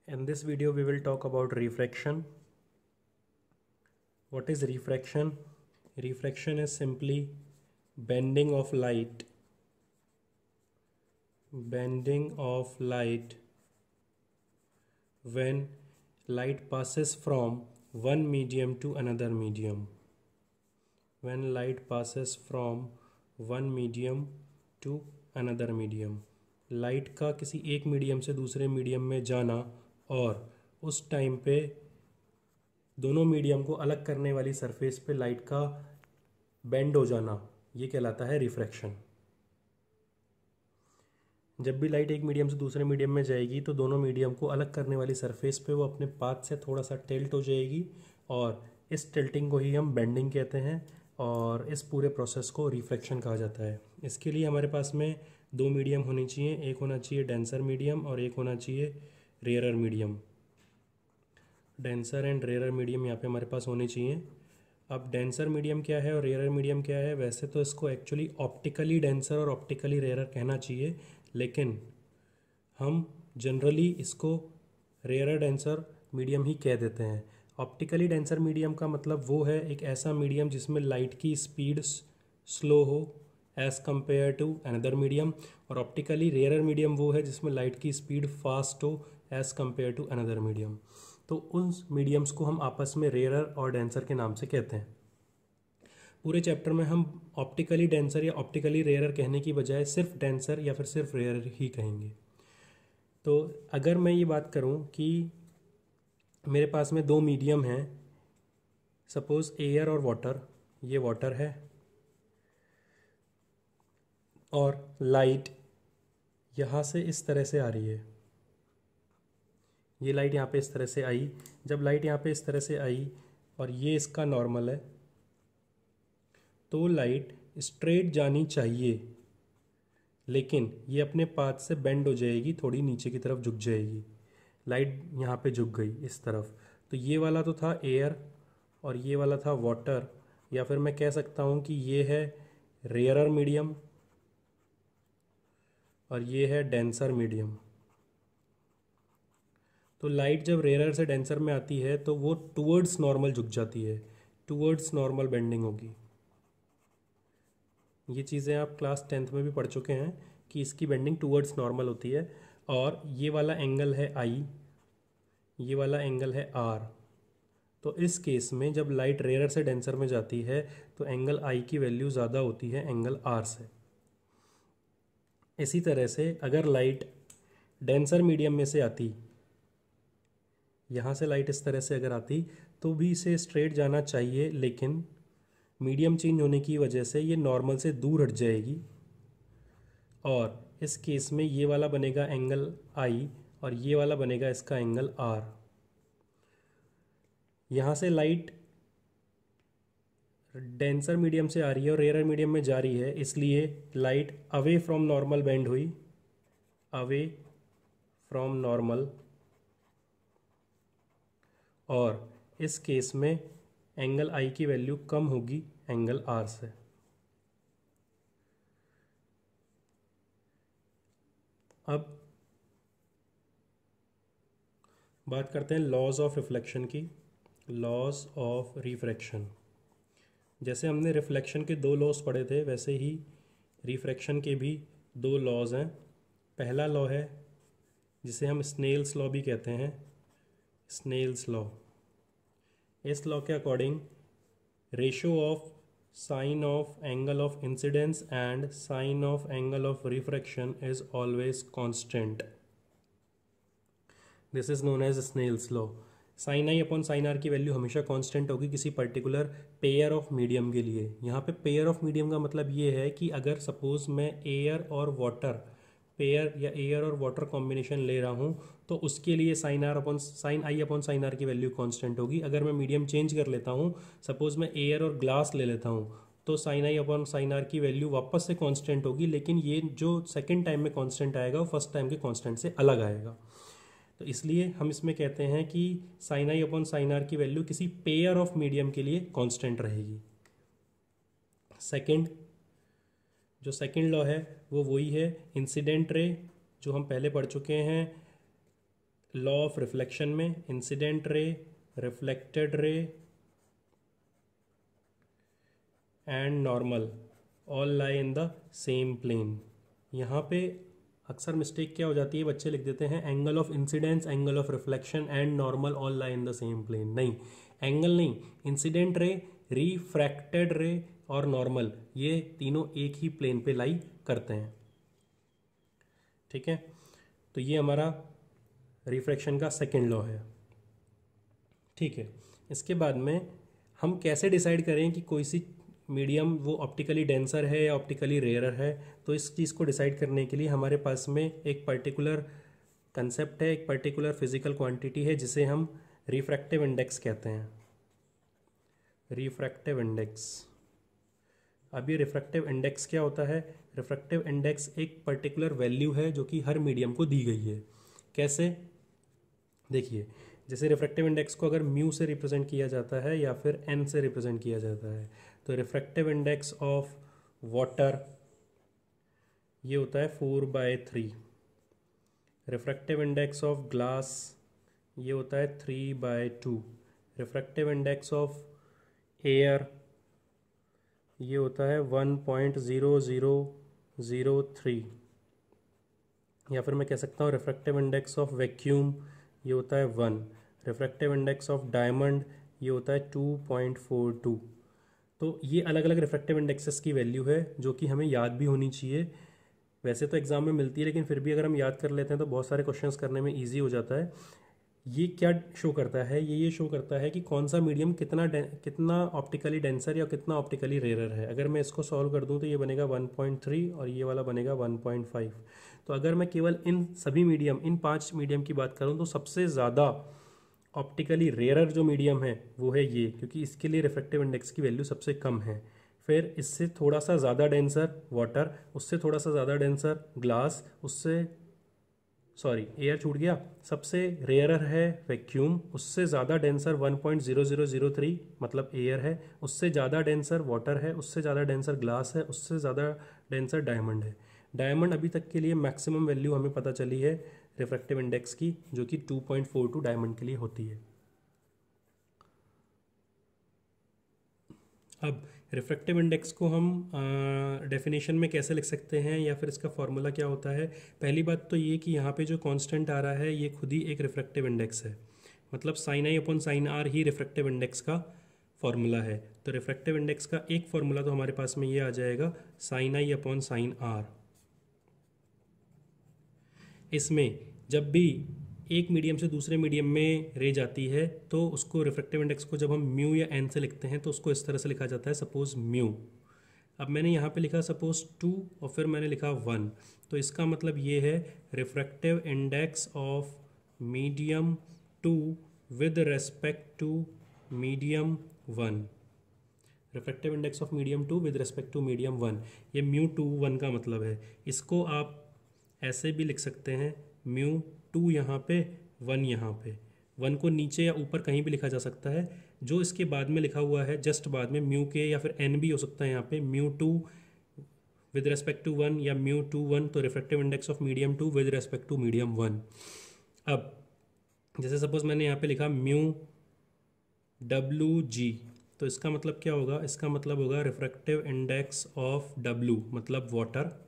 In this video, we will talk about refraction. What is refraction? Refraction is simply bending of light. Bending of light when light passes from one medium to another medium. When light passes from one medium to another medium. Light का किसी एक medium से दूसरे medium में जाना और उस time पे दोनों मीडियम को अलग करने वाली सरफेस पे लाइट का बेंड हो जाना, ये कहलाता है रिफ्रैक्शन। जब भी लाइट एक मीडियम से दूसरे मीडियम में जाएगी तो दोनों मीडियम को अलग करने वाली सरफेस पे वो अपने पाथ से थोड़ा सा टिल्ट हो जाएगी और इस टिल्टिंग को ही हम बेंडिंग कहते हैं और इस पूरे प्रोसेस को रिफ्रैक्शन कहा जाता है। इसके लिए हमारे पास में दो मीडियम होनी चाहिए, एक होना चाहिए डेंसर मीडियम और एक होना चाहिए rarer medium. Denser and rarer medium यहाँ पे हमारे पास होने चाहिए। अब डेंसर मीडियम क्या है और रेयरर मीडियम क्या है? वैसे तो इसको एक्चुअली ऑप्टिकली डेंसर और ऑप्टिकली रेयरर कहना चाहिए, लेकिन हम जनरली इसको रेयरर डेंसर मीडियम ही कह देते हैं। ऑप्टिकली डेंसर मीडियम का मतलब वो है एक ऐसा मीडियम जिसमें लाइट की स्पीड स्लो हो as compare to another medium, और ऑप्टिकली रेयरर मीडियम वो है जिसमें लाइट की स्पीड फास्ट हो as compare to another medium. तो उन मीडियम्स को हम आपस में रेयरर और डेंसर के नाम से कहते हैं। पूरे चैप्टर में हम ऑप्टिकली डेंसर या ऑप्टिकली रेयरर कहने की बजाय सिर्फ डेंसर या फिर सिर्फ रेयरर ही कहेंगे। तो अगर मैं ये बात करूं कि मेरे पास में दो मीडियम हैं, सपोज एयर और वाटर, ये वाटर है और लाइट यहाँ से इस तरह से आ रही है, ये लाइट यहाँ पे इस तरह से आई। जब लाइट यहाँ पे इस तरह से आई और ये इसका नॉर्मल है तो लाइट स्ट्रेट जानी चाहिए, लेकिन ये अपने पाथ से बेंड हो जाएगी, थोड़ी नीचे की तरफ झुक जाएगी। लाइट यहाँ पे झुक गई इस तरफ, तो ये वाला तो था एयर और ये वाला था वाटर, या फिर मैं कह सकता हूँ कि ये है रेयरर मीडियम और ये है डेंसर मीडियम। तो लाइट जब रेयरर से डेंसर में आती है तो वो टूवर्ड्स नॉर्मल झुक जाती है, टूवर्ड्स नॉर्मल बेंडिंग होगी। ये चीज़ें आप क्लास 10th में भी पढ़ चुके हैं कि इसकी बेंडिंग टूवर्ड्स नॉर्मल होती है। और ये वाला एंगल है आई, ये वाला एंगल है आर। तो इस केस में जब लाइट रेयरर से डेंसर में जाती है तो एंगल आई की वैल्यू ज़्यादा होती है एंगल आर से। इसी तरह से अगर लाइट डेंसर मीडियम में से आती, यहाँ से लाइट इस तरह से अगर आती तो भी इसे स्ट्रेट जाना चाहिए, लेकिन मीडियम चेंज होने की वजह से ये नॉर्मल से दूर हट जाएगी और इस केस में ये वाला बनेगा एंगल आई और ये वाला बनेगा इसका एंगल आर। यहाँ से लाइट डेंसर मीडियम से आ रही है और रेयरर मीडियम में जा रही है, इसलिए light away from normal bend हुई, अवे फ्रॉम नॉर्मल, और इस केस में एंगल आई की वैल्यू कम होगी एंगल आर से। अब बात करते हैं लॉज ऑफ रिफ्लेक्शन की। लॉज ऑफ रिफ्रैक्शन, जैसे हमने रिफ्लेक्शन के दो लॉज पढ़े थे वैसे ही रिफ्रैक्शन के भी दो लॉज हैं। पहला लॉ है जिसे हम स्नेल्स लॉ भी कहते हैं, स्नेल्स लॉ। इस लॉ के according ratio of sine of angle of incidence and sine of angle of refraction is always constant. This is known as Snell's law. Sine I upon sine are की value हमेशा constant होगी किसी particular pair of medium के लिए। यहाँ पे pair of medium का मतलब ये है कि अगर सपोज मैं एयर और वाटर पेयर या एयर और वाटर कॉम्बिनेशन ले रहा हूँ तो उसके लिए sine I upon sine are की वैल्यू कांस्टेंट होगी। अगर मैं मीडियम चेंज कर लेता हूँ, सपोज मैं एयर और ग्लास ले लेता हूँ, तो sine I upon sine are की वैल्यू वापस से कांस्टेंट होगी, लेकिन ये जो सेकेंड टाइम में कांस्टेंट आएगा वो फर्स्ट टाइम के कांस्टेंट से अलग आएगा। तो इसलिए हम इसमें कहते हैं कि sine I upon sine are की वैल्यू किसी पेयर ऑफ मीडियम के लिए कांस्टेंट रहेगी। जो सेकंड लॉ है वो वही है इंसिडेंट रे, जो हम पहले पढ़ चुके हैं, लॉ ऑफ रिफ्लेक्शन में incident ray, reflected ray and normal all lie in the same plane. यहाँ पे अक्सर मिस्टेक क्या हो जाती है, बच्चे लिख देते हैं angle of incidence, angle of reflection and normal all lie in the same plane. नहीं, एंगल नहीं, इंसिडेंट रे, रिफ्रैक्टेड रे और नॉर्मल, ये तीनों एक ही प्लेन पे लाई करते हैं। ठीक है, तो ये हमारा रिफ्रैक्शन का सेकेंड लॉ है। ठीक है, इसके बाद में हम कैसे डिसाइड करें कि कोई सी मीडियम वो ऑप्टिकली डेंसर है या ऑप्टिकली रेयर है। तो इस चीज़ को डिसाइड करने के लिए हमारे पास में एक पर्टिकुलर कंसेप्ट है, एक पर्टिकुलर फिजिकल क्वांटिटी है जिसे हम रिफ्रैक्टिव इंडेक्स कहते हैं। Refractive index. अब ये रिफ्रैक्टिव इंडेक्स क्या होता है? रिफ्रैक्टिव इंडेक्स एक पर्टिकुलर वैल्यू है जो कि हर मीडियम को दी गई है। कैसे? देखिए, जैसे रिफ्रैक्टिव इंडेक्स को अगर म्यू से रिप्रेजेंट किया जाता है या फिर एन से रिप्रेजेंट किया जाता है, तो रिफ्रैक्टिव इंडेक्स ऑफ वाटर ये होता है 4/3। रिफ्रैक्टिव इंडेक्स ऑफ ग्लास ये होता है 3/2। रिफ्रैक्टिव इंडेक्स ऑफ एयर ये होता है 1.0003। या फिर मैं कह सकता हूँ रिफ्रैक्टिव इंडेक्स ऑफ वैक्यूम ये होता है 1। रिफ्रैक्टिव इंडेक्स ऑफ डायमंड ये होता है 2.42। तो ये अलग अलग रिफ्रैक्टिव इंडेक्सेस की वैल्यू है जो कि हमें याद भी होनी चाहिए। वैसे तो एग्जाम में मिलती है, लेकिन फिर भी अगर हम याद कर लेते हैं तो बहुत सारे क्वेश्चंस करने में इजी हो जाता है। ये क्या शो करता है? ये शो करता है कि कौन सा मीडियम कितना ऑप्टिकली डेंसर या कितना ऑप्टिकली रेयर है। अगर मैं इसको सॉल्व कर दूं तो ये बनेगा 1.3 और ये वाला बनेगा 1.5। तो अगर मैं केवल इन सभी मीडियम, इन 5 मीडियम की बात करूं तो सबसे ज़्यादा ऑप्टिकली रेयर जो मीडियम है वो है ये, क्योंकि इसके लिए रिफ्रैक्टिव इंडेक्स की वैल्यू सबसे कम है। फिर इससे थोड़ा सा ज़्यादा डेंसर वाटर, उससे थोड़ा सा ज़्यादा डेंसर ग्लास, उससे एयर छूट गया। सबसे रेयरर है वैक्यूम, उससे ज़्यादा डेंसर 1.0003 मतलब एयर है, उससे ज़्यादा डेंसर वाटर है, उससे ज़्यादा डेंसर ग्लास है, उससे ज़्यादा डेंसर डायमंड है। डायमंड अभी तक के लिए मैक्सिमम वैल्यू हमें पता चली है रिफ्रैक्टिव इंडेक्स की, जो कि 2.42 डायमंड के लिए होती है। अब रिफ्रैक्टिव इंडेक्स को हम डेफिनेशन में कैसे लिख सकते हैं या फिर इसका फॉर्मूला क्या होता है? पहली बात तो ये कि यहाँ पे जो कांस्टेंट आ रहा है ये खुद ही एक रिफ्रैक्टिव इंडेक्स है, मतलब sin i upon sin r he refractive index का फॉर्मूला है। तो रिफ्रैक्टिव इंडेक्स का एक फॉर्मूला तो हमारे पास में ये आ जाएगा sin i upon sin r। इसमें जब भी एक मीडियम से दूसरे मीडियम में रे जाती है तो उसको रिफ्रैक्टिव इंडेक्स को जब हम म्यू या एन से लिखते हैं तो उसको इस तरह से लिखा जाता है, सपोज म्यू। अब मैंने यहाँ पे लिखा सपोज 2 और फिर मैंने लिखा 1, तो इसका मतलब ये है refractive index of medium 2 with respect to medium 1। Refractive index of medium 2 with respect to medium 1, ये म्यू 2 1 का मतलब है। इसको आप ऐसे भी लिख सकते हैं, म्यू 2 यहाँ पे 1 यहाँ पे। 1 को नीचे या ऊपर कहीं भी लिखा जा सकता है। जो इसके बाद में लिखा हुआ है जस्ट बाद में म्यू के, या फिर एन भी हो सकता है यहाँ पे, म्यू 2 विद रेस्पेक्ट टू 1 या म्यू 2 1, तो refractive index of medium 2 with respect to medium 1। अब जैसे सपोज मैंने यहाँ पे लिखा म्यू WG, तो इसका मतलब क्या होगा? इसका मतलब होगा रिफ्रैक्टिव इंडेक्स ऑफ W मतलब water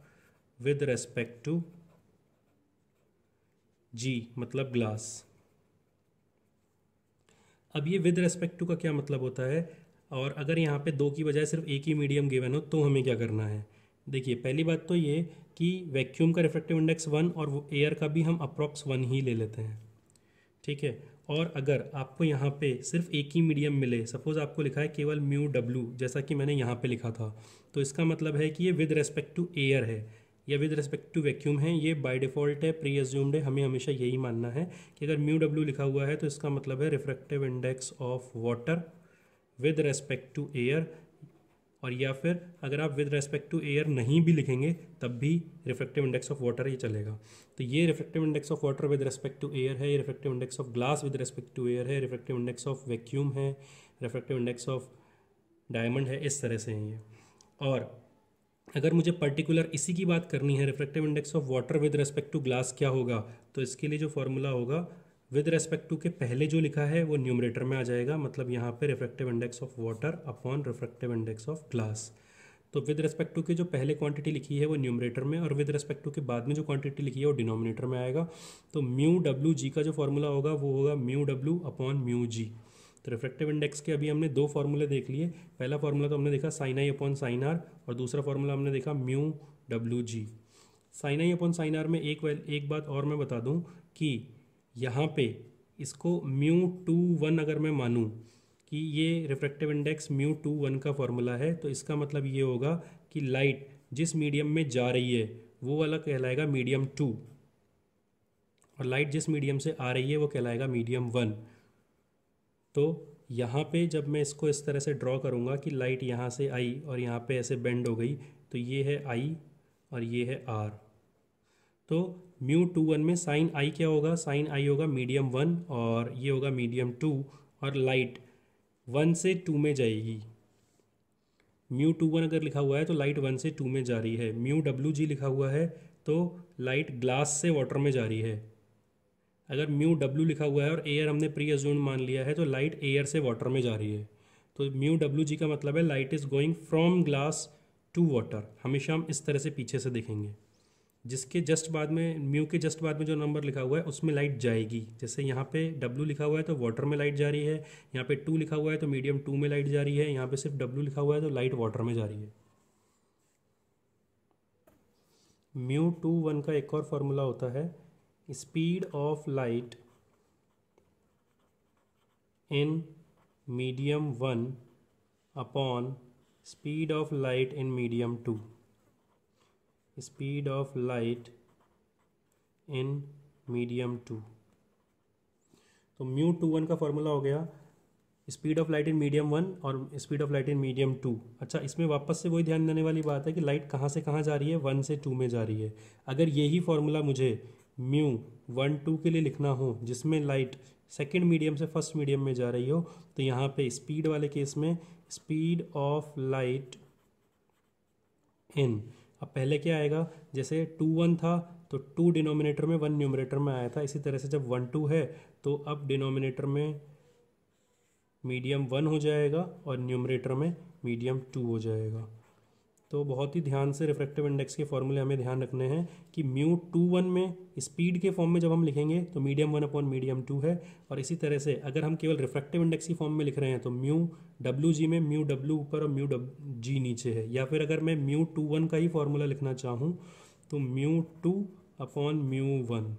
with respect to G मतलब ग्लास। अब ये विद रेस्पेक्ट टू का क्या मतलब होता है? और अगर यहाँ पे 2 की बजाय सिर्फ एक ही मीडियम गिवन हो तो हमें क्या करना है? देखिए, पहली बात तो ये कि वैक्यूम का रिफ्रैक्टिव इंडेक्स 1 और एयर का भी हम अप्रॉक्स 1 ही ले लेते हैं। ठीक है, और अगर आपको यहाँ पे सिर्फ एक ही मीडियम मिले, सपोज आपको लिखा है केवल म्यू W जैसा कि मैंने यहाँ पे लिखा था, तो इसका मतलब है कि ये विद रेस्पेक्ट टू एयर है या विद रेस्पेक्ट टू वैक्यूम है। ये बाय डिफ़ॉल्ट है, प्री एज्यूम्ड है, हमें हमेशा यही मानना है कि अगर म्यू W लिखा हुआ है तो इसका मतलब है refractive index of water with respect to air. और या फिर अगर आप विद रेस्पेक्ट टू एयर नहीं भी लिखेंगे तब भी रिफ्रैक्टिव इंडेक्स ऑफ वाटर ही चलेगा। तो ये refractive index of water with respect to air है, ये refractive index of glass with respect to air है, रिफ्रैक्टिव इंडेक्स ऑफ वैक्यूम है, रिफ्रैक्टिव इंडेक्स ऑफ डायमंड है, इस तरह से है ये। और अगर मुझे पर्टिकुलर इसी की बात करनी है, refractive index of water with respect to glass क्या होगा, तो इसके लिए जो फॉर्मूला होगा विद रेस्पेक्ट टू के पहले जो लिखा है वो न्यूमरेटर में आ जाएगा, मतलब यहाँ पे refractive index of water upon refractive index of glass. तो विद रेस्पेक्ट टू की जो पहले क्वांटिटी लिखी है वो न्यूमरेटर में, और विद रेस्पेक्ट टू के बाद में जो क्वांटिटी लिखी है वो डिनोमिनेटर में आएगा। तो म्यू डब्ल्यू जी का जो फॉर्मूला होगा वो होगा mu W upon mu G. तो रिफ्रैक्टिव इंडेक्स के अभी हमने दो फार्मूले देख लिए। पहला फार्मूला तो हमने देखा साइन आई अपॉन साइन आर, और दूसरा फार्मूला हमने देखा म्यू डब्ल्यू जी। साइन आई अपॉन साइन आर में एक बात और मैं बता दूं कि यहाँ पे इसको म्यू टू वन अगर मैं मानूं कि ये refractive index mu two one का फॉर्मूला है, तो इसका मतलब ये होगा कि लाइट जिस मीडियम में जा रही है वो वाला कहलाएगा मीडियम टू, और लाइट जिस मीडियम से आ रही है वो कहलाएगा मीडियम वन। तो यहाँ पे जब मैं इसको इस तरह से ड्रॉ करूँगा कि लाइट यहाँ से आई और यहाँ पे ऐसे बेंड हो गई, तो ये है आई और ये है आर। तो म्यू टू वन में साइन आई क्या होगा, साइन आई होगा मीडियम वन और ये होगा मीडियम टू, और लाइट वन से टू में जाएगी। म्यू टू वन अगर लिखा हुआ है तो लाइट वन से टू में जा रही है। म्यू डब्ल्यू जी लिखा हुआ है तो लाइट ग्लास से वाटर में जा रही है। अगर म्यू डब्ल्यू लिखा हुआ है और एयर हमने प्री अज्यूम मान लिया है तो लाइट एयर से वाटर में जा रही है। तो म्यू डब्ल्यू जी का मतलब है light is going from glass to water. हमेशा हम इस तरह से पीछे से देखेंगे। जिसके जस्ट बाद में, म्यू के जस्ट बाद में जो नंबर लिखा हुआ है उसमें लाइट जाएगी। जैसे यहाँ पे डब्ल्यू लिखा हुआ है तो वाटर में लाइट जा रही है, यहाँ पे टू लिखा हुआ है तो मीडियम टू में लाइट जा रही है, यहाँ पे सिर्फ डब्ल्यू लिखा हुआ है तो लाइट वाटर में जा रही है। म्यू टू वन का एक और फॉर्मूला होता है speed of light in medium one upon speed of light in medium two. Speed of light in medium two. तो म्यू टू वन का फॉर्मूला हो गया speed of light in medium one और speed of light in medium two. अच्छा, इसमें वापस से वही ध्यान देने वाली बात है कि लाइट कहाँ से कहाँ जा रही है, वन से टू में जा रही है। अगर यही फॉर्मूला मुझे म्यू वन टू के लिए लिखना हो जिसमें लाइट सेकेंड मीडियम से फर्स्ट मीडियम में जा रही हो, तो यहाँ पे स्पीड वाले केस में स्पीड ऑफ लाइट इन, अब पहले क्या आएगा, जैसे टू वन था तो टू डिनोमिनेटर में वन न्यूमरेटर में आया था, इसी तरह से जब वन टू है तो अब डिनोमिनेटर में मीडियम वन हो जाएगा और न्यूमरेटर में मीडियम टू हो जाएगा। तो बहुत ही ध्यान से रिफ्रैक्टिव इंडेक्स के फॉर्मूले हमें ध्यान रखने हैं कि म्यू टू वन में स्पीड के फॉर्म में जब हम लिखेंगे तो medium one upon medium two है, और इसी तरह से अगर हम केवल रिफ्रैक्टिव इंडेक्स की फॉर्म में लिख रहे हैं तो म्यू डब्ल्यू जी में म्यू डब्ल्यू ऊपर और म्यू जी नीचे है। या फिर अगर मैं म्यू टू वन का ही फॉर्मूला लिखना चाहूँ तो mu two upon mu one,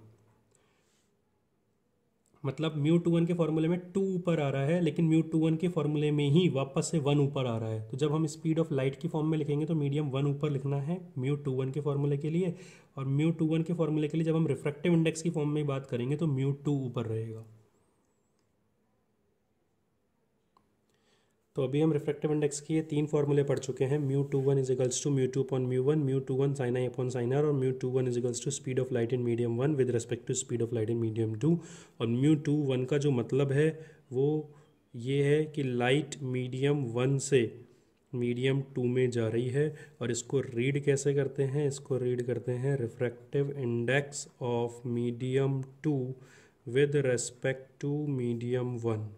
मतलब म्यू टू वन के फॉर्मूले में टू ऊपर आ रहा है लेकिन म्यू टू वन के फॉर्मूले में ही वापस से वन ऊपर आ रहा है। तो जब हम स्पीड ऑफ लाइट की फॉर्म में लिखेंगे तो मीडियम वन ऊपर लिखना है म्यू टू वन के फॉर्मूले के लिए, और म्यू टू वन के फॉर्मूले के लिए जब हम रिफ्रैक्टिव इंडेक्स की फॉर्म में बात करेंगे तो म्यू टू ऊपर रहेगा। तो अभी हम रिफ्रैक्टिव इंडेक्स के तीन फॉर्मूले पढ़ चुके हैं। Mu two one is equals to mu two upon mu one, mu two one sine I upon sine r, और mu two one is equals to speed of light in medium one with respect to speed of light in medium two. और mu two one का जो मतलब है वो ये है कि लाइट मीडियम वन से मीडियम टू में जा रही है, और इसको रीड कैसे करते हैं, इसको रीड करते हैं refractive index of medium two with respect to medium one.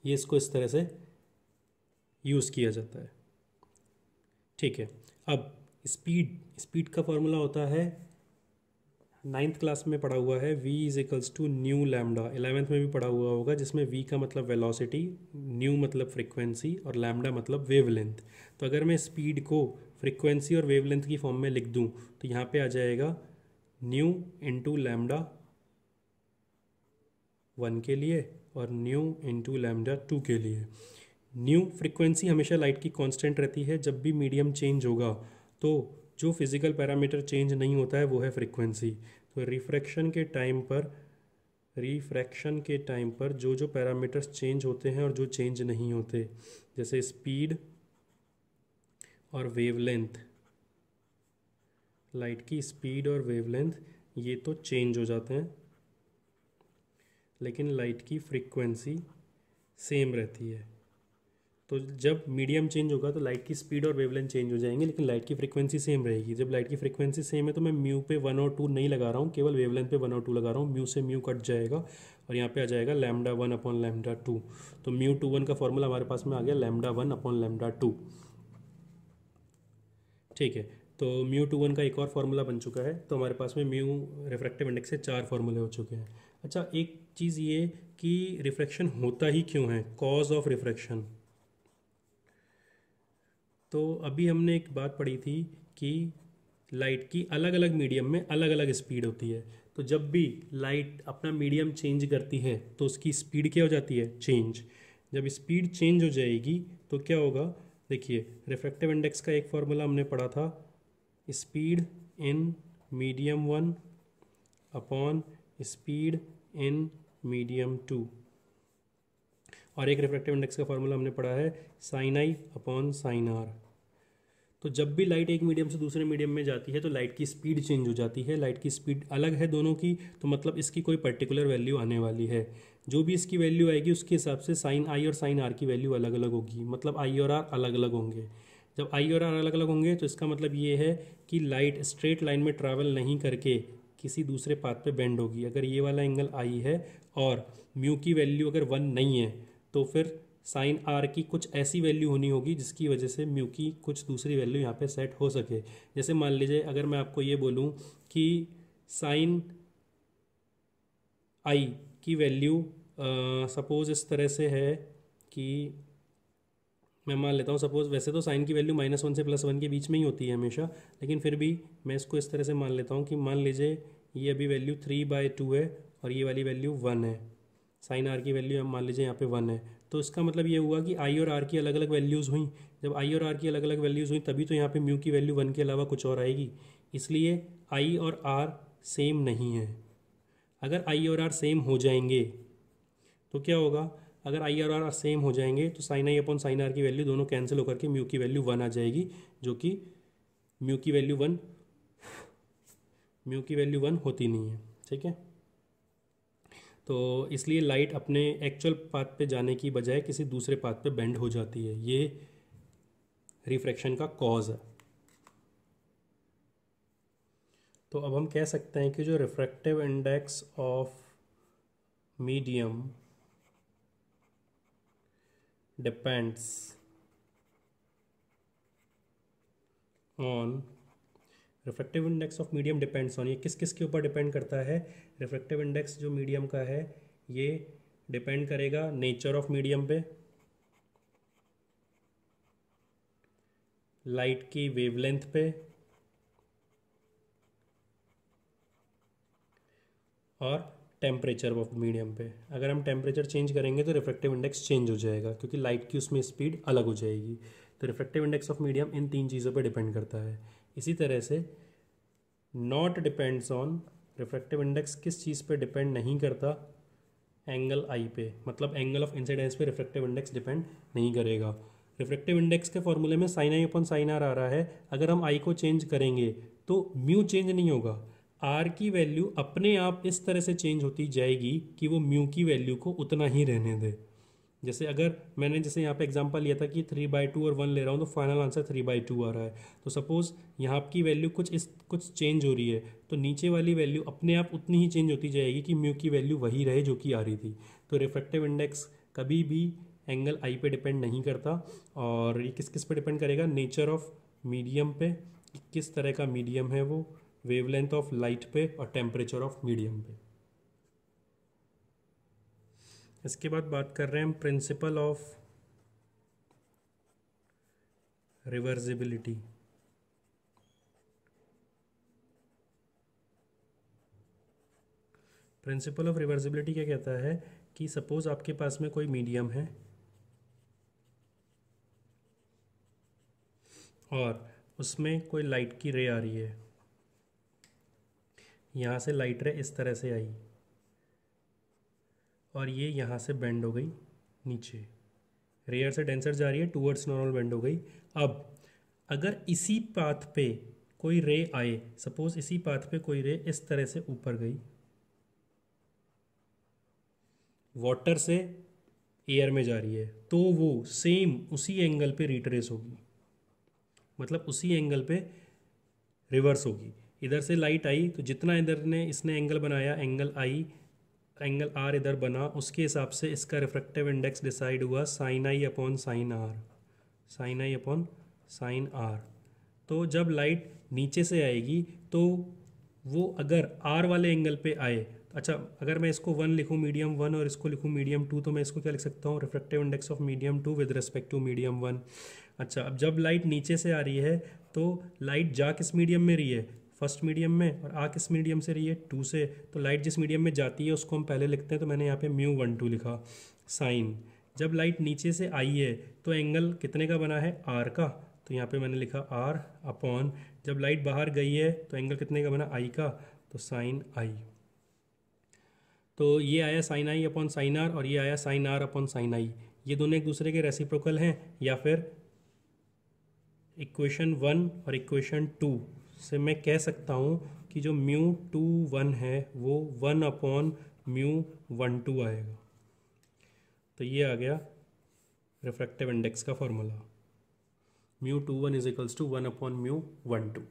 ये इसको इस तरह से यूज़ किया जाता है। ठीक है, अब स्पीड का फॉर्मूला होता है, नाइन्थ क्लास में पढ़ा हुआ है, v is equals to nu lambda. 11th में भी पढ़ा हुआ होगा, जिसमें v का मतलब वेलोसिटी, न्यू मतलब फ्रिक्वेंसी और लैम्डा मतलब वेवलेंथ। तो अगर मैं स्पीड को फ्रिक्वेंसी और वेवलेंथ की फॉर्म में लिख दूं तो यहाँ पे आ जाएगा न्यू इंटू लैम्डा वन के लिए और न्यू इंटू लैम्डा टू के लिए। न्यू फ्रिक्वेंसी हमेशा लाइट की कांस्टेंट रहती है, जब भी मीडियम चेंज होगा तो जो फिजिकल पैरामीटर चेंज नहीं होता है वो है फ्रिक्वेंसी। तो रिफ्रैक्शन के टाइम पर जो जो पैरामीटर्स चेंज होते हैं और जो चेंज नहीं होते, जैसे स्पीड और वेवलेंथ, लाइट की स्पीड और वेवलेंथ ये तो चेंज हो जाते हैं, लेकिन लाइट की फ्रीक्वेंसी सेम रहती है। तो जब मीडियम चेंज होगा तो लाइट की स्पीड और वेवलेंथ चेंज हो जाएंगे, लेकिन लाइट की फ्रीक्वेंसी सेम रहेगी। जब लाइट की फ्रीक्वेंसी सेम है तो मैं म्यू पे 1 और 2 नहीं लगा रहा हूँ, केवल वेवलेंथ पे 1 और 2 लगा रहा हूँ। म्यू से म्यू कट जाएगा और यहाँ पे आ जाएगा लैम्डा 1 अपॉन लैम्डा 2। तो म्यू 2 1 का फॉर्मूला हमारे पास में आ गया लैम्डा 1 अपॉन लैम्डा 2। ठीक है, तो म्यू 2 1 का एक और फार्मूला बन चुका है। तो हमारे पास में म्यू रिफ्रैक्टिव इंडेक्स से 4 फार्मूले हो चुके हैं। अच्छा, एक चीज़ ये कि रिफ्रैक्शन होता ही क्यों है, कॉज ऑफ रिफ्रैक्शन। तो अभी हमने एक बात पढ़ी थी कि लाइट की अलग अलग मीडियम में अलग अलग स्पीड होती है। तो जब भी लाइट अपना मीडियम चेंज करती है तो उसकी स्पीड क्या हो जाती है, चेंज। जब स्पीड चेंज हो जाएगी तो क्या होगा, देखिए रिफ्रैक्टिव इंडेक्स का एक फार्मूला हमने पढ़ा था, speed in medium 1 upon speed in medium 2। और एक रिफ्रैक्टिव इंडेक्स का फार्मूला हमने पढ़ा है साइन आई अपॉन साइन आर। तो जब भी लाइट एक मीडियम से दूसरे मीडियम में जाती है तो लाइट की स्पीड चेंज हो जाती है। लाइट की स्पीड अलग है दोनों की, तो मतलब इसकी कोई पर्टिकुलर वैल्यू आने वाली है। जो भी इसकी वैल्यू आएगी उसके हिसाब से साइन आई और साइन आर की वैल्यू अलग अलग होगी, मतलब आई और आर अलग अलग होंगे। जब आई और आर अलग अलग होंगे तो इसका मतलब ये है कि लाइट स्ट्रेट लाइन में ट्रैवल नहीं करके किसी दूसरे पाथ पे बेंड होगी। अगर ये वाला एंगल आई है और म्यू की वैल्यू अगर 1 नहीं है तो फिर साइन आर की कुछ ऐसी वैल्यू होनी होगी जिसकी वजह से म्यू की कुछ दूसरी वैल्यू यहाँ पे सेट हो सके। जैसे मान लीजिए अगर मैं आपको ये बोलूँ कि साइन आई की वैल्यू सपोज इस तरह से है कि मैं मान लेता हूँ, सपोज वैसे तो साइन की वैल्यू -1 से +1 के बीच में ही होती है हमेशा, लेकिन फिर भी मैं इसको इस तरह से मान लेता हूँ कि मान लीजिए ये अभी वैल्यू 3/2 है और ये वाली वैल्यू 1 है। साइन आर की वैल्यू मान लीजिए यहाँ पे 1 है। तो इसका मतलब ये हुआ कि आई और आर की अलग अलग वैल्यूज़ हुई। जब आई और आर की अलग अलग वैल्यूज़ हुई तभी तो यहाँ पे म्यू की वैल्यू 1 के अलावा कुछ और आएगी। इसलिए आई और आर सेम नहीं है। अगर आई और आर सेम हो जाएंगे तो क्या होगा, अगर आई और आर सेम हो जाएंगे तो sine I upon sine are की वैल्यू दोनों कैंसिल होकर के म्यू की वैल्यू 1 आ जाएगी, जो कि म्यू की वैल्यू 1 होती नहीं है। ठीक है, तो इसलिए लाइट अपने एक्चुअल पाथ पे जाने की बजाय किसी दूसरे पाथ पे बेंड हो जाती है। ये रिफ्रैक्शन का कॉज है। तो अब हम कह सकते हैं कि जो refractive index of medium depends on, refractive index of medium depends on, ये किस किस के ऊपर डिपेंड करता है। रिफ्रैक्टिव इंडेक्स जो मीडियम का है ये डिपेंड करेगा नेचर ऑफ मीडियम पे, लाइट की वेवलेंथ पे और टेम्परेचर ऑफ मीडियम पे। अगर हम टेम्परेचर चेंज करेंगे तो रिफ्रैक्टिव इंडेक्स चेंज हो जाएगा, क्योंकि लाइट की उसमें स्पीड अलग हो जाएगी। तो refractive index of medium in 3 चीज़ों पर डिपेंड करता है। इसी तरह से not depends on, refractive index किस चीज़ पे डिपेंड नहीं करता, एंगल आई पे, मतलब एंगल ऑफ इंसिडेंस पे रिफ्रैक्टिव इंडेक्स डिपेंड नहीं करेगा। रिफ्रैक्टिव इंडेक्स के फॉर्मूले में साइन आई अपॉन साइन आर आ रहा है। अगर हम आई को चेंज करेंगे तो म्यू चेंज नहीं होगा, आर की वैल्यू अपने आप इस तरह से चेंज होती जाएगी कि वो म्यू की वैल्यू को उतना ही रहने दे। जैसे अगर मैंने जैसे यहाँ पे एग्जांपल लिया था कि 3/2 और 1 ले रहा हूँ तो फाइनल आंसर 3/2 आ रहा है। तो सपोज़ यहाँ की वैल्यू कुछ चेंज हो रही है तो नीचे वाली वैल्यू अपने आप उतनी ही चेंज होती जाएगी कि म्यू की वैल्यू वही रहे जो कि आ रही थी। तो रिफ्रैक्टिव इंडेक्स कभी भी एंगल आई पे डिपेंड नहीं करता। और ये किस किस पे डिपेंड करेगा, नेचर ऑफ मीडियम पे, किस तरह का मीडियम है वो, वेवलेंथ ऑफ लाइट पे और टेम्परेचर ऑफ मीडियम पे। इसके बाद बात कर रहे हैं हम principle of reversibility. Principle of reversibility क्या कहता है कि सपोज आपके पास में कोई मीडियम है और उसमें कोई लाइट की रे आ रही है, यहाँ से लाइट रे इस तरह से आई और ये यहाँ से बेंड हो गई नीचे, रेयर से डेंसर जा रही है, टूवर्ड्स नॉर्मल बेंड हो गई। अब अगर इसी पाथ पे कोई रे आए, सपोज इसी पाथ पे कोई रे इस तरह से ऊपर गई, वाटर से एयर में जा रही है तो वो सेम उसी एंगल पे रिट्रेस होगी, मतलब उसी एंगल पे रिवर्स होगी। इधर से लाइट आई तो जितना इधर ने इसने एंगल बनाया, एंगल आई, एंगल आर इधर बना, उसके हिसाब से इसका रिफ्रैक्टिव इंडेक्स डिसाइड हुआ साइन आई अपॉन साइन आर, साइन आई अपॉन साइन आर। तो जब लाइट नीचे से आएगी तो वो अगर आर वाले एंगल पे आए, अच्छा अगर मैं इसको 1 लिखूँ मीडियम 1 और इसको लिखूँ मीडियम 2, तो मैं इसको क्या लिख सकता हूँ, refractive index of medium 2 with respect to medium 1। अच्छा अब जब लाइट नीचे से आ रही है तो लाइट जा किस मीडियम में रही है, फर्स्ट मीडियम में, और आ किस मीडियम से रही है, 2 से। तो लाइट जिस मीडियम में जाती है उसको हम पहले लिखते हैं, तो मैंने यहाँ पे μ12 लिखा। साइन जब लाइट नीचे से आई है तो एंगल कितने का बना है, आर का, तो यहाँ पे मैंने लिखा आर अपॉन, जब लाइट बाहर गई है तो एंगल कितने का बना, आई का, तो साइन आई। तो ये आया साइन आई अपॉन साइन आर और ये आया sine r upon sine i. ये दोनों एक दूसरे के रेसिप्रोकल हैं, या फिर इक्वेशन 1 और इक्वेशन 2 से मैं कह सकता हूँ कि जो μ21 है वो 1 अपॉन μ12 आएगा। तो ये आ गया रिफ्रैक्टिव इंडेक्स का formula, μ21 is equals to 1 upon μ12।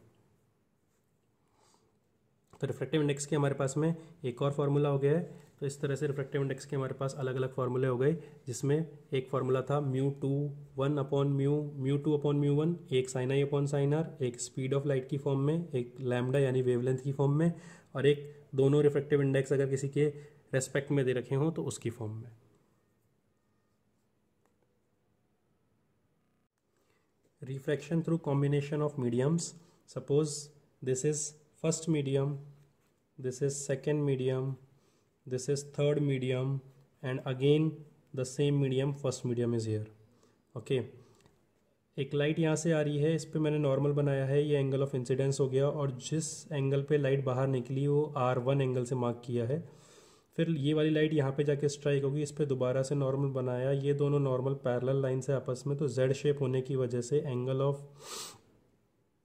तो रिफ्रैक्टिव इंडेक्स के हमारे पास में एक और फार्मूला हो गया है। तो इस तरह से रिफ्रैक्टिव इंडेक्स के हमारे पास अलग अलग फार्मूले हो गए, जिसमें एक फार्मूला था μ21 अपॉन μ2 अपॉन μ1, एक साइन आई अपॉन साइन आर, एक स्पीड ऑफ लाइट की फॉर्म में, एक लैम्डा यानी वेवलेंथ की फॉर्म में, और एक दोनों रिफ्रैक्टिव इंडेक्स अगर किसी के रेस्पेक्ट में दे रखे हों तो उसकी फॉर्म में। Refraction through combination of mediums, suppose this is first medium, this is second medium, this is third medium, and again the same medium, first medium is here. okay, एक लाइट यहाँ से आ रही है, इस पर मैंने नॉर्मल बनाया है, ये एंगल ऑफ इंसिडेंस हो गया, और जिस एंगल पे लाइट बाहर निकली वो R1 एंगल से मार्क किया है। फिर ये वाली लाइट यहाँ पे जाके स्ट्राइक होगी, इस पर दोबारा से नॉर्मल बनाया, ये दोनों नॉर्मल पैरेलल लाइन से आपस में, तो जेड शेप होने की वजह से एंगल ऑफ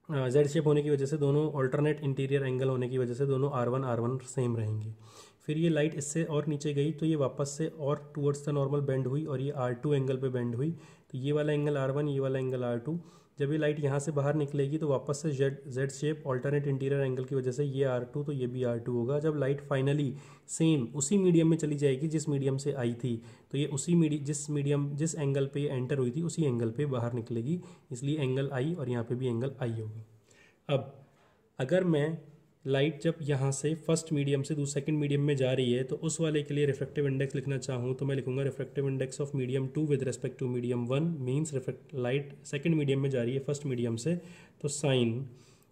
जेड शेप होने की वजह से दोनों ऑल्टरनेट इंटीरियर एंगल होने की वजह से दोनों R1 सेम रहेंगे। फिर ये लाइट इससे और नीचे गई तो ये वापस से और टूवर्ड्स द नॉर्मल बेंड हुई और ये R2 एंगल पे बेंड हुई, तो ये वाला एंगल R1, ये वाला एंगल R2। जब ये लाइट यहाँ से बाहर निकलेगी तो वापस से Z shape alternate interior angle की वजह से ये R2 तो ये भी R2 होगा। जब लाइट फाइनली सेम उसी मीडियम में चली जाएगी जिस मीडियम से आई थी, तो ये उसी जिस एंगल पे एंटर हुई थी उसी एंगल पे बाहर निकलेगी, इसलिए एंगल आई और यहाँ पे भी एंगल आई होगा। अब अगर मैं लाइट जब यहाँ से फर्स्ट मीडियम से सेकंड मीडियम में जा रही है तो उस वाले के लिए रिफ्रैक्टिव इंडेक्स लिखना चाहूँ तो मैं लिखूँगा refractive index of medium 2 with respect to medium 1, means light second medium में जा रही है फर्स्ट मीडियम से, तो साइन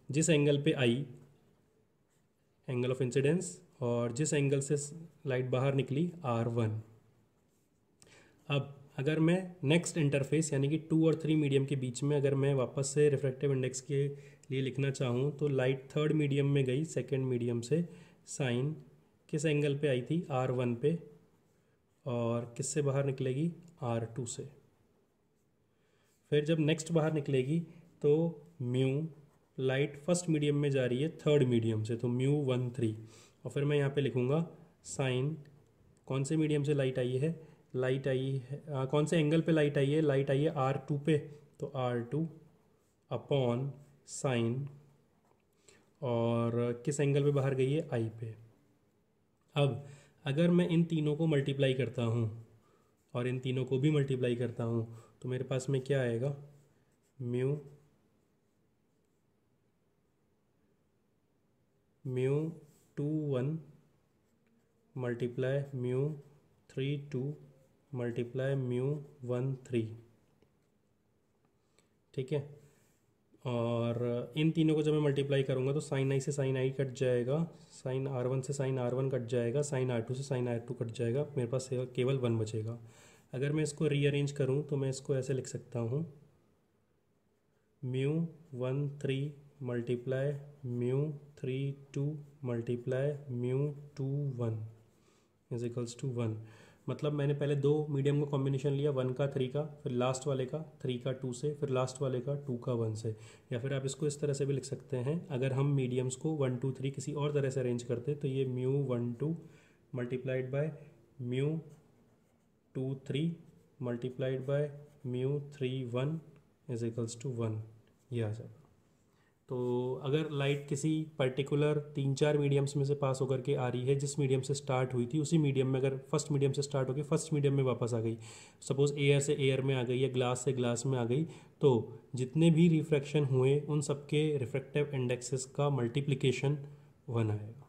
जिस एंगल पे आई, एंगल ऑफ इंसिडेंस, और जिस एंगल से लाइट बाहर निकली R1। अब अगर मैं नेक्स्ट इंटरफेस यानी कि 2 और 3 मीडियम के बीच में अगर मैं वापस से रिफ्रैक्टिव इंडेक्स के लिए लिखना चाहूँ तो लाइट थर्ड मीडियम में गई सेकंड मीडियम से, साइन किस एंगल पे आई थी, R1 पे, और किससे बाहर निकलेगी, R2 से। फिर जब नेक्स्ट बाहर निकलेगी तो म्यू, लाइट फर्स्ट मीडियम में जा रही है थर्ड मीडियम से, तो μ13, और फिर मैं यहाँ पे लिखूँगा साइन कौन से मीडियम से लाइट आई है, लाइट आई है कौन से एंगल पे लाइट आई है, लाइट आई है R2 पे, तो R2 अपॉन साइन, और किस एंगल पे बाहर गई है, I पे। अब अगर मैं इन तीनों को मल्टीप्लाई करता हूँ और इन तीनों को भी मल्टीप्लाई करता हूँ तो मेरे पास में क्या आएगा, μ21 मल्टीप्लाई μ32 मल्टीप्लाई μ13, ठीक है। और इन तीनों को जब मैं मल्टीप्लाई करूँगा तो साइन आई से साइन आई कट जाएगा, साइन R1 से साइन R1 कट जाएगा, साइन R2 से साइन R2 कट जाएगा, मेरे पास केवल 1 बचेगा। अगर मैं इसको रीअरेंज करूँ तो मैं इसको ऐसे लिख सकता हूँ, μ13 multiply μ32 multiply μ21 is equals to 1। मतलब मैंने पहले 2 मीडियम का कॉम्बिनेशन लिया, 1 का 3 का, फिर लास्ट वाले का 3 का 2 से, फिर लास्ट वाले का 2 का 1 से। या फिर आप इसको इस तरह से भी लिख सकते हैं, अगर हम मीडियम्स को 1 2 3 किसी और तरह से अरेंज करते तो ये μ12 multiplied by μ23 multiplied by mu 3 1 is equals to 1, ये आ जाएगा। तो अगर लाइट किसी पर्टिकुलर 3-4 मीडियम्स में से पास होकर के आ रही है, जिस मीडियम से स्टार्ट हुई थी उसी मीडियम में, अगर फर्स्ट मीडियम से स्टार्ट होकर फर्स्ट मीडियम में वापस आ गई, सपोज एयर से एयर में आ गई या ग्लास से ग्लास में आ गई, तो जितने भी रिफ्रैक्शन हुए उन सबके रिफ्रैक्टिव इंडेक्सेस का मल्टीप्लिकेशन 1 आएगा।